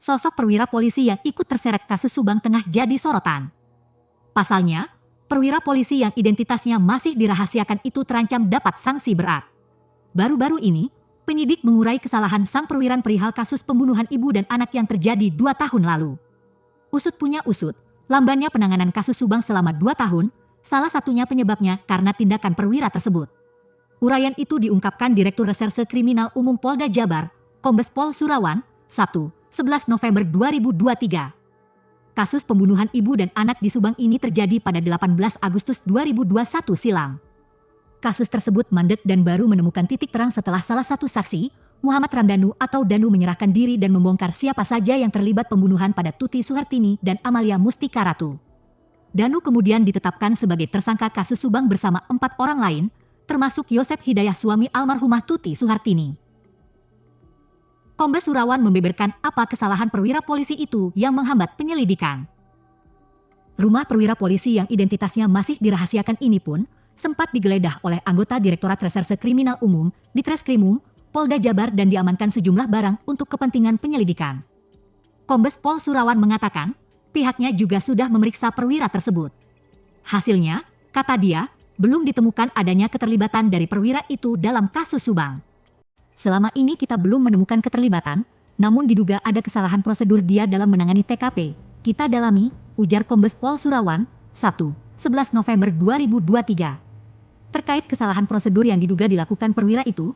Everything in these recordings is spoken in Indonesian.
sosok perwira polisi yang ikut terseret kasus Subang tengah jadi sorotan. Pasalnya, perwira polisi yang identitasnya masih dirahasiakan itu terancam dapat sanksi berat. Baru-baru ini, penyidik mengurai kesalahan sang perwira perihal kasus pembunuhan ibu dan anak yang terjadi 2 tahun lalu. Usut punya usut, lambannya penanganan kasus Subang selama 2 tahun, salah satunya penyebabnya karena tindakan perwira tersebut. Uraian itu diungkapkan Direktur Reserse Kriminal Umum Polda Jabar, Kombes Pol Surawan, Sabtu, 11 November 2023. Kasus pembunuhan ibu dan anak di Subang ini terjadi pada 18 Agustus 2021 silam. Kasus tersebut mandek dan baru menemukan titik terang setelah salah satu saksi, Muhammad Ramdhanu atau Danu menyerahkan diri dan membongkar siapa saja yang terlibat pembunuhan pada Tuti Suhartini dan Amalia Mustika Ratu. Danu kemudian ditetapkan sebagai tersangka kasus Subang bersama 4 orang lain, termasuk Yosep Hidayah suami almarhumah Tuti Suhartini. Kombes Surawan membeberkan apa kesalahan perwira polisi itu yang menghambat penyelidikan. Rumah perwira polisi yang identitasnya masih dirahasiakan ini pun sempat digeledah oleh anggota Direktorat Reserse Kriminal Umum, Ditreskrimum, Polda Jabar dan diamankan sejumlah barang untuk kepentingan penyelidikan. Kombes Pol Surawan mengatakan, pihaknya juga sudah memeriksa perwira tersebut. Hasilnya, kata dia, belum ditemukan adanya keterlibatan dari perwira itu dalam kasus Subang. Selama ini kita belum menemukan keterlibatan, namun diduga ada kesalahan prosedur dia dalam menangani TKP. Kita dalami, ujar Kombes Pol Surawan, Sabtu, 11 November 2023. Terkait kesalahan prosedur yang diduga dilakukan perwira itu,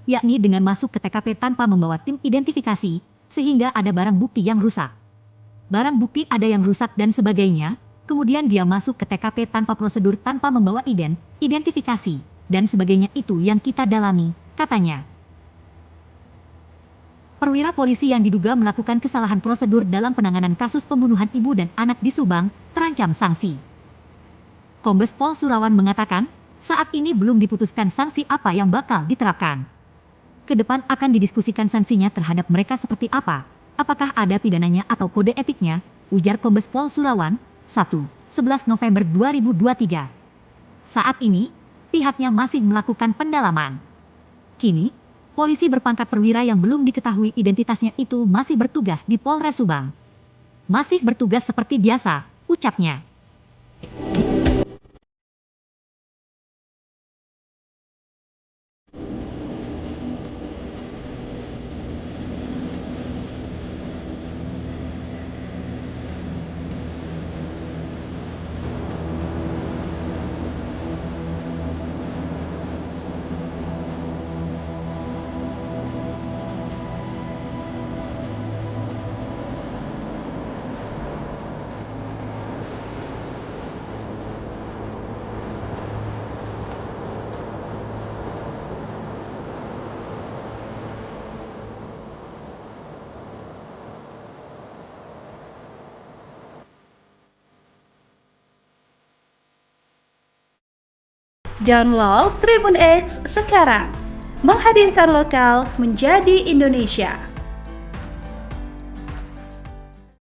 yakni dengan masuk ke TKP tanpa membawa tim identifikasi, sehingga ada barang bukti yang rusak. Barang bukti ada yang rusak dan sebagainya, kemudian dia masuk ke TKP tanpa prosedur tanpa membawa identifikasi, dan sebagainya itu yang kita dalami, katanya. Perwira polisi yang diduga melakukan kesalahan prosedur dalam penanganan kasus pembunuhan ibu dan anak di Subang, terancam sanksi. Kombes Pol Surawan mengatakan, saat ini belum diputuskan sanksi apa yang bakal diterapkan. Ke depan akan didiskusikan sanksinya terhadap mereka seperti apa, apakah ada pidananya atau kode etiknya, ujar Kombes Pol Surawan, Sabtu, 11 November 2023. Saat ini, pihaknya masih melakukan pendalaman. Kini, polisi berpangkat perwira yang belum diketahui identitasnya itu masih bertugas di Polres Subang. Masih bertugas seperti biasa, ucapnya. Download Tribun X sekarang, menghadirkan lokal menjadi Indonesia.